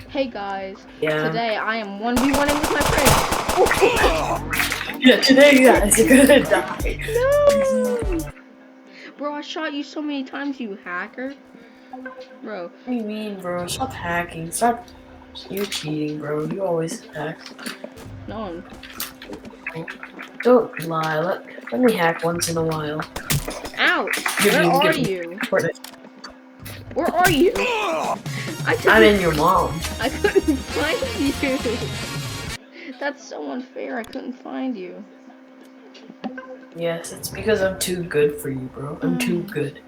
Hey guys, Yeah. today I am 1v1ing with my friends. Yeah, today you guys are gonna die. No! Bro, I shot you so many times, you hacker. Bro. What do you mean, bro? Stop hacking. Stop. You're cheating, bro. You always hack. No. Don't lie. Let me hack once in a while. Ouch! Give Where me- are give me- you? Fortnite. Where are you? I'm in your mom. I couldn't find you. That's so unfair. I couldn't find you. Yes, it's because I'm too good for you, bro. I'm too good.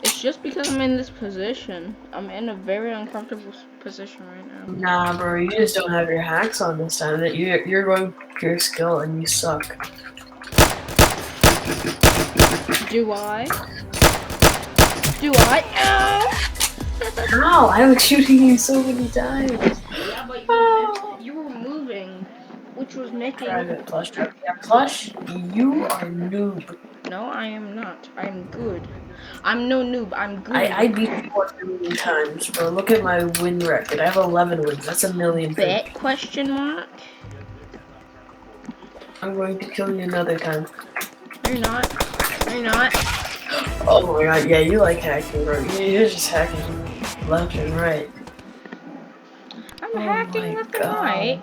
It's just because I'm in this position. I'm in a very uncomfortable position right now. Nah, bro. You just don't have your hacks on this time. That you're going pure skill and you suck. Do I? Do I? How? I was shooting you so many times. Yeah, but you were moving, which was making. Private plush. Yeah, plush. You are noob. No, I am not. I'm good. I'm no noob. I'm good. I beat you 1 million times, bro. Look at my win record. I have 11 wins. That's a million. Bet question mark? I'm going to kill you another time. You're not. You're not. Oh my god, yeah, you like hacking, bro. You're just hacking left and right. I'm hacking left and right.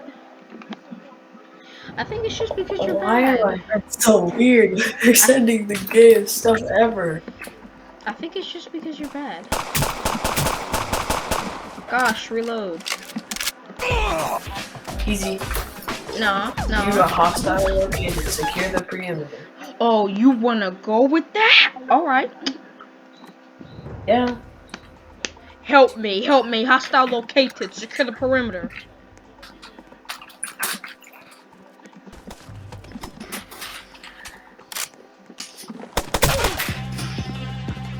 I think it's just because you're bad. Why are that's so weird? They're sending the gayest stuff ever. I think it's just because you're bad. Gosh, reload. Easy. No. You got hostile located. Secure the perimeter. Oh, you wanna go with that? Alright. Yeah. Help me. Hostile located. Secure the perimeter.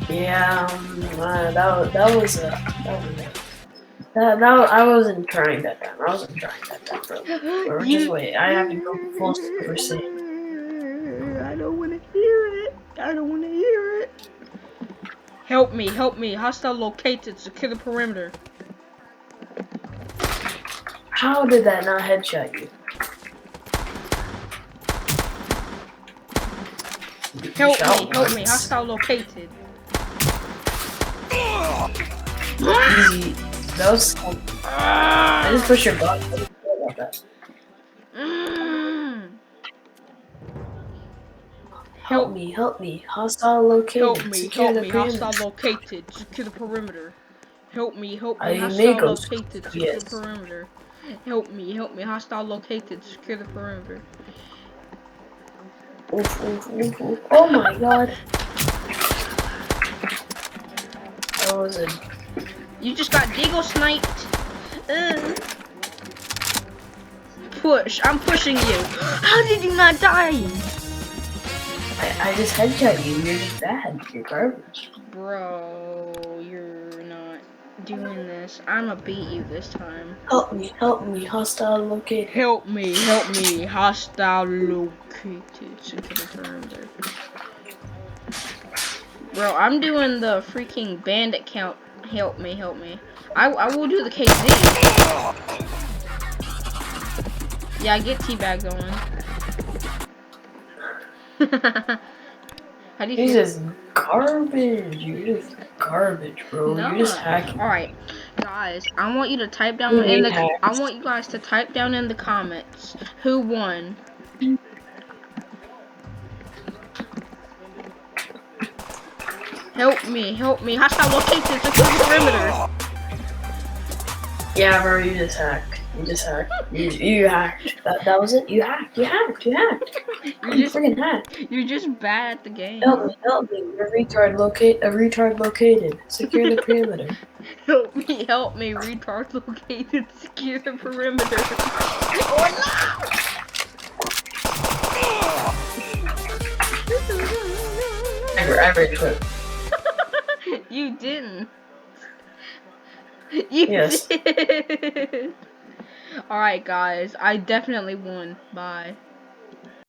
Yeah, I wasn't trying that time. I wasn't trying that time, bro. Or just wait. I have to go full Super Saiyan. I don't want to hear it. I don't want to hear it. Help me. Hostile located. Secure the perimeter. How did that not headshot you? Help me. Hostile located. Easy. That was. I just pushed your button. I didn't care about that. Help me. Hostile located. Help me. Hostile located. Secure the perimeter. Help me. Hostile located. Secure the perimeter. Help me. Hostile located. Secure the perimeter. Oof. Oh my god. That was a. You just got Deagle sniped. Push. I'm pushing you. How did you not die? I just headshot you. You're just bad. You're garbage. Bro, you're not doing this. I'ma beat you this time. Help me. Hostile located. Help me. Hostile located. Secure the perimeter. Bro, I'm doing the freaking bandit count. Help me. I will do the KZ. Yeah, I get teabag going. How do you feel? You're just garbage. You're just garbage, bro. No. You're just hacking. Alright, guys, I want you to type down in the I want you guys to type down in the comments who won. Help me. Hostile located. Secure the perimeter. Yeah, bro, you just hacked. You hacked. That was it? You hacked. You freaking hacked. You're just bad at the game. Help me. A retard located. Secure the perimeter. Help me. Retard located. Secure the perimeter. Oh I retweet. You didn't. You did. Alright, guys. I definitely won. Bye.